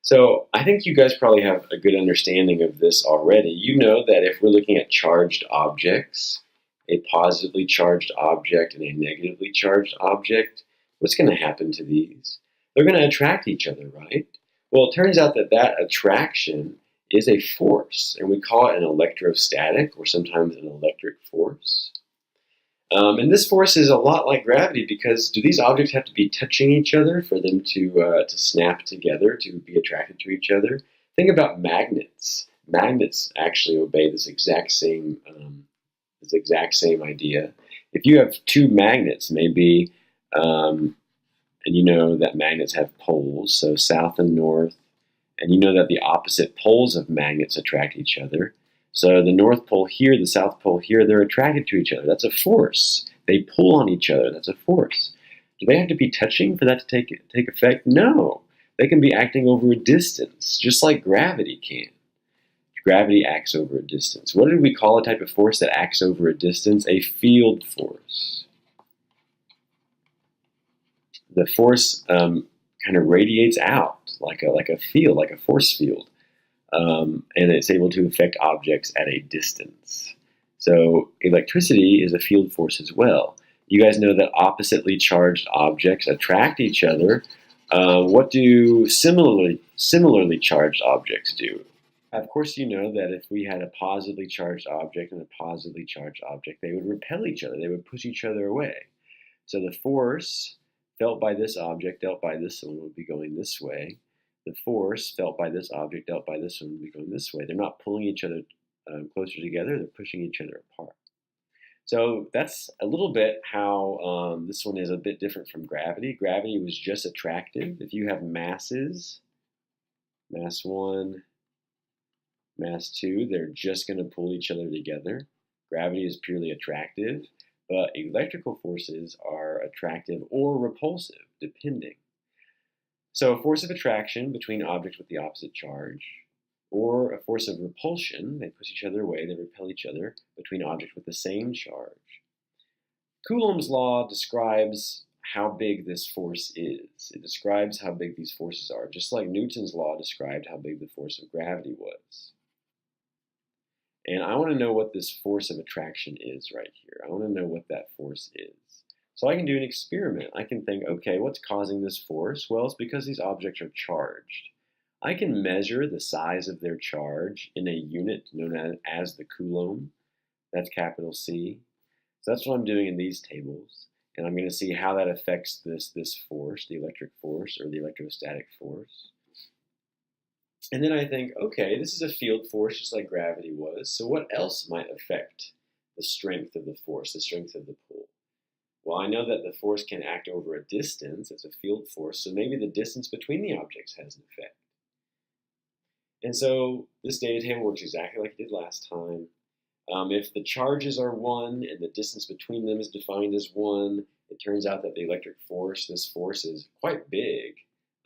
So I think you guys probably have a good understanding of this already. You know that if we're looking at charged objects, a positively charged object and a negatively charged object, what's going to happen to these? They're going to attract each other, right? Well, it turns out that that attraction is a force, and we call it an electrostatic or sometimes an electric force. And this force is a lot like gravity because do these objects have to be touching each other for them to snap together, to be attracted to each other? Think about magnets. Magnets actually obey this exact same idea. If you have two magnets, maybe, and you know that magnets have poles, so south and north, and you know that the opposite poles of magnets attract each other. So the North Pole here, the South Pole here, they're attracted to each other. That's a force. They pull on each other. That's a force. Do they have to be touching for that to take effect? No. They can be acting over a distance, just like gravity can. Gravity acts over a distance. What did we call a type of force that acts over a distance? A field force. The force kind of radiates out like a field, like a force field. And it's able to affect objects at a distance. So electricity is a field force as well. You guys know that oppositely charged objects attract each other. What do similarly charged objects do? Of course, you know that if we had a positively charged object and a positively charged object, they would repel each other. They would push each other away. So the force felt by this object, dealt by this one, would be going this way. The force felt by this object, dealt by this one, would be going this way. They're not pulling each other closer together, they're pushing each other apart. So that's a little bit how this one is a bit different from gravity. Gravity was just attractive. If you have masses, mass 1, mass 2, they're just going to pull each other together. Gravity is purely attractive, but electrical forces are attractive or repulsive, depending. So a force of attraction between objects with the opposite charge, or a force of repulsion, they push each other away, they repel each other, between objects with the same charge. Coulomb's law describes how big this force is. It describes how big these forces are, just like Newton's law described how big the force of gravity was. And I want to know what this force of attraction is right here. I want to know what that force is. So I can do an experiment. I can think, okay, what's causing this force? Well, it's because these objects are charged. I can measure the size of their charge in a unit known as the Coulomb. That's capital C. So that's what I'm doing in these tables. And I'm going to see how that affects this force, the electric force or the electrostatic force. And then I think, okay, this is a field force just like gravity was. So what else might affect the strength of the force, the strength of the pull? Well, I know that the force can act over a distance. It's a field force, so maybe the distance between the objects has an effect. And so this data table works exactly like it did last time. If the charges are 1 and the distance between them is defined as 1, it turns out that the electric force, this force is quite big,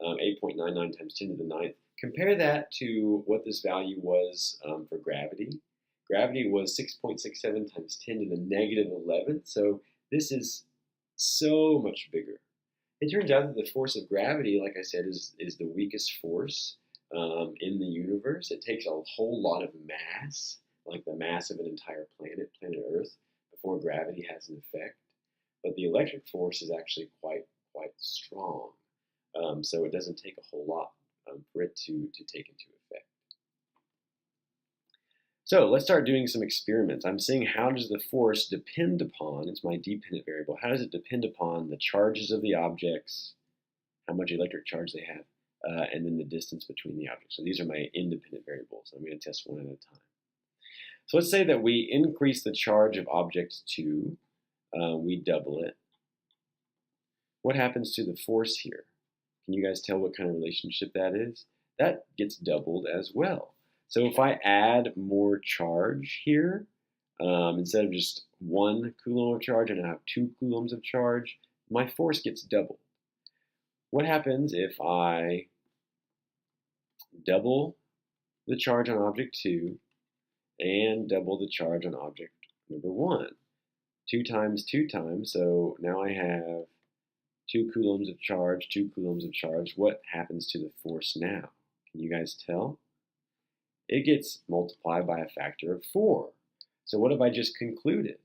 8.99 times 10 to the 9th. Compare that to what this value was for gravity. Gravity was 6.67 times 10 to the negative 11th, so this is so much bigger. It turns out that the force of gravity, like I said, is the weakest force in the universe. It takes a whole lot of mass, like the mass of an entire planet, planet Earth, before gravity has an effect. But the electric force is actually quite strong. So it doesn't take a whole lot for it to take into effect. So let's start doing some experiments. I'm seeing how does the force depend upon, it's my dependent variable, how does it depend upon the charges of the objects, how much electric charge they have, and then the distance between the objects. So these are my independent variables. I'm going to test one at a time. So let's say that we increase the charge of object 2, we double it. What happens to the force here? Can you guys tell what kind of relationship that is? That gets doubled as well. So if I add more charge here, instead of just 1 Coulomb of charge and I have 2 Coulombs of charge, my force gets doubled. What happens if I double the charge on object 2 and double the charge on object number 1? 2 times 2 times, so now I have 2 Coulombs of charge, 2 Coulombs of charge. What happens to the force now? Can you guys tell? It gets multiplied by a factor of 4. So what have I just concluded?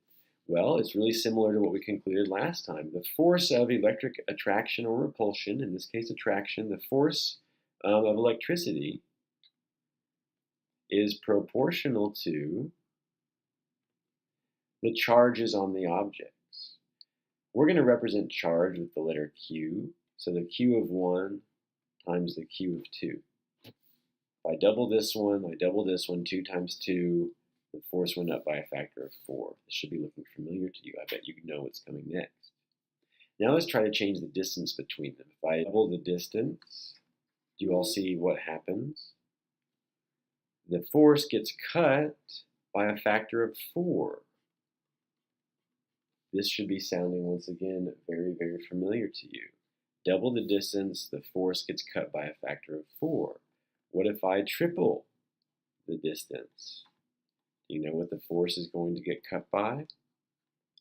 Well, it's really similar to what we concluded last time. The force of electric attraction or repulsion, in this case attraction, the force of electricity is proportional to the charges on the objects. We're going to represent charge with the letter Q. So the Q of 1 times the Q of 2. If I double this one, 2 times 2, the force went up by a factor of 4. This should be looking familiar to you. I bet you know what's coming next. Now let's try to change the distance between them. If I double the distance, do you all see what happens? The force gets cut by a factor of 4. This should be sounding, once again, very, very familiar to you. Double the distance, the force gets cut by a factor of 4. What if I triple the distance? Do you know what the force is going to get cut by?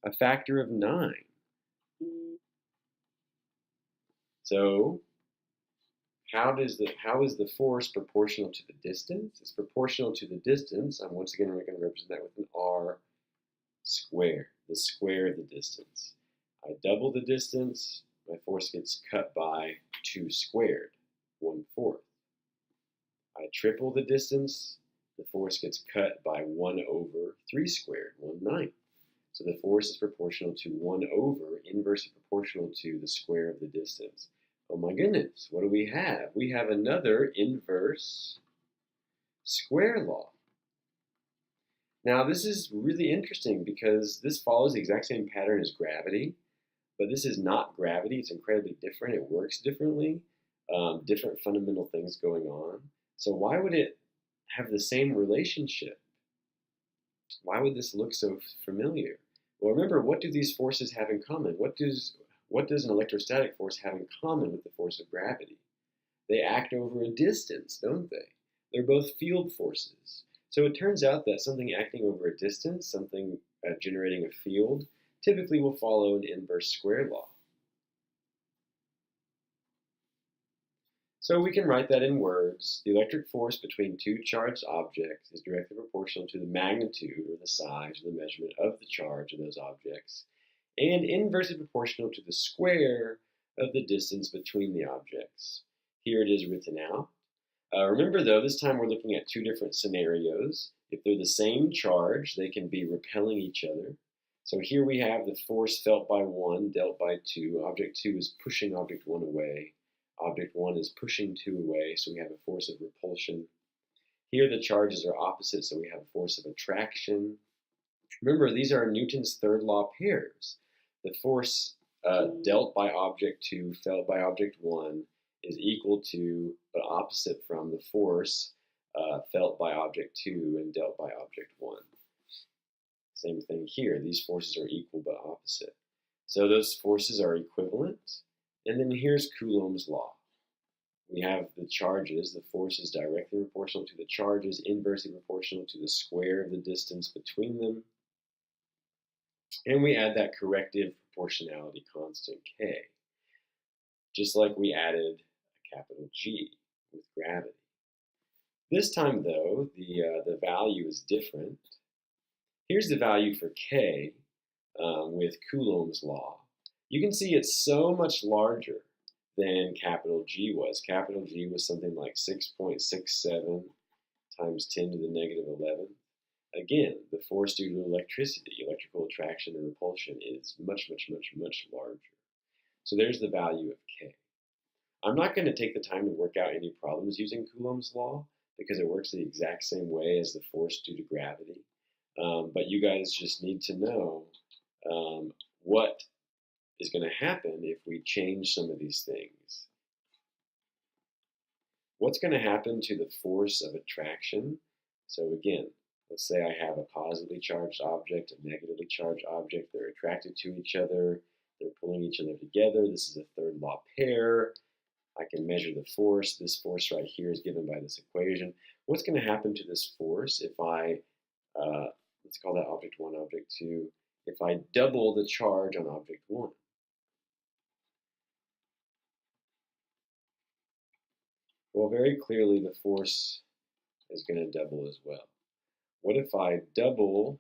A factor of 9. So, how is the force proportional to the distance? It's proportional to the distance. I'm once again going to represent that with an R squared, the square of the distance. I double the distance, my force gets cut by 2 squared, 1/4. I triple the distance, the force gets cut by 1 over 3 squared, 1/9. So the force is proportional to 1 over, inversely proportional to the square of the distance. Oh my goodness, what do we have? We have another inverse square law. Now this is really interesting because this follows the exact same pattern as gravity, but this is not gravity. It's incredibly different. It works differently, different fundamental things going on. So why would it have the same relationship? Why would this look so familiar? Well, remember, what do these forces have in common? What does an electrostatic force have in common with the force of gravity? They act over a distance, don't they? They're both field forces. So it turns out that something acting over a distance, something generating a field, typically will follow an inverse square law. So we can write that in words. The electric force between two charged objects is directly proportional to the magnitude or the size or the measurement of the charge of those objects, and inversely proportional to the square of the distance between the objects. Here it is written out. Remember though, this time we're looking at two different scenarios. If they're the same charge, they can be repelling each other. So here we have the force felt by 1 dealt by 2. Object 2 is pushing object 1 away. Object 1 is pushing 2 away, so we have a force of repulsion. Here the charges are opposite, so we have a force of attraction. Remember, these are Newton's third law pairs. The force dealt by object 2, felt by object 1, is equal to, but opposite from, the force felt by object 2 and dealt by object 1. Same thing here. These forces are equal but opposite. So those forces are equivalent. And then here's Coulomb's law. We have the charges. The force is directly proportional to the charges, inversely proportional to the square of the distance between them. And we add that corrective proportionality constant K, just like we added a capital G with gravity. This time, though, the value is different. Here's the value for K with Coulomb's law. You can see it's so much larger than capital G was. Capital G was something like 6.67 times 10 to the negative 11. Again, the force due to electricity, electrical attraction and repulsion, is much, much, much, much larger. So there's the value of K. I'm not going to take the time to work out any problems using Coulomb's law because it works the exact same way as the force due to gravity. But you guys just need to know what is going to happen if we change some of these things. What's going to happen to the force of attraction? So again, let's say I have a positively charged object, a negatively charged object. They're attracted to each other. They're pulling each other together. This is a third law pair. I can measure the force. This force right here is given by this equation. What's going to happen to this force if I, let's call that object 1, object 2, if I double the charge on object 1? Well, very clearly the force is going to double as well. What if I double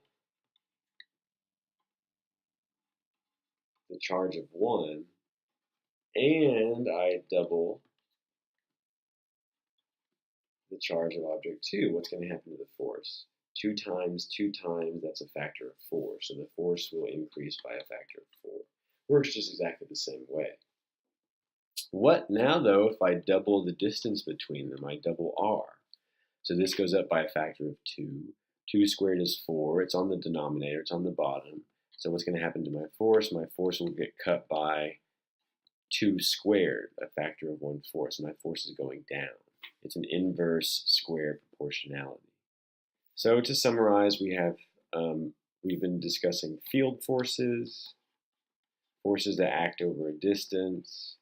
the charge of 1 and I double the charge of object 2? What's going to happen to the force? 2 times 2 times, that's a factor of 4. So the force will increase by a factor of 4. Works just exactly the same way. What now, though, if I double the distance between them? I double r. So this goes up by a factor of 2. 2 squared is 4. It's on the denominator. It's on the bottom. So what's going to happen to my force? My force will get cut by 2 squared, a factor of 1/4. So my force is going down. It's an inverse square proportionality. So to summarize, we've been discussing field forces, forces that act over a distance.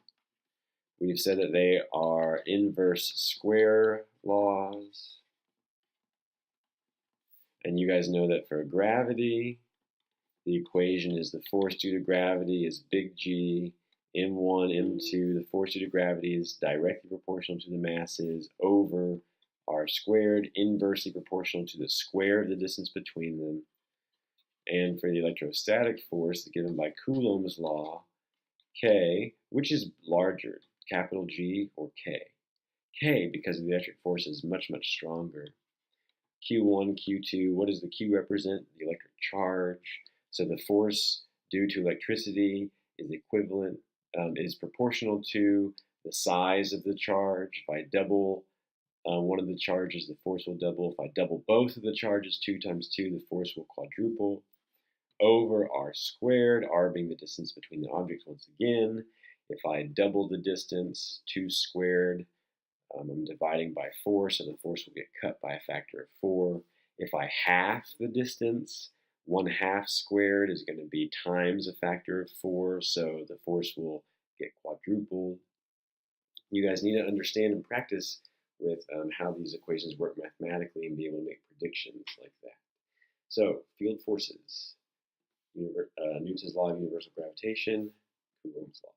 We've said that they are inverse square laws. And you guys know that for gravity, the equation is the force due to gravity is big G, m1, m2. The force due to gravity is directly proportional to the masses over r squared, inversely proportional to the square of the distance between them. And for the electrostatic force given by Coulomb's law, K, which is larger, capital G or K? K, because the electric force is much, much stronger. Q1, Q2, what does the Q represent? The electric charge. So the force due to electricity is equivalent, is proportional to the size of the charge. If I double one of the charges, the force will double. If I double both of the charges, 2 times 2, the force will quadruple. Over r squared, r being the distance between the objects once again. If I double the distance, 2 squared, I'm dividing by 4, so the force will get cut by a factor of 4. If I half the distance, 1/2 squared is going to be times a factor of 4, so the force will get quadrupled. You guys need to understand and practice with how these equations work mathematically and be able to make predictions like that. So, field forces. Newton's law of universal gravitation, Coulomb's law.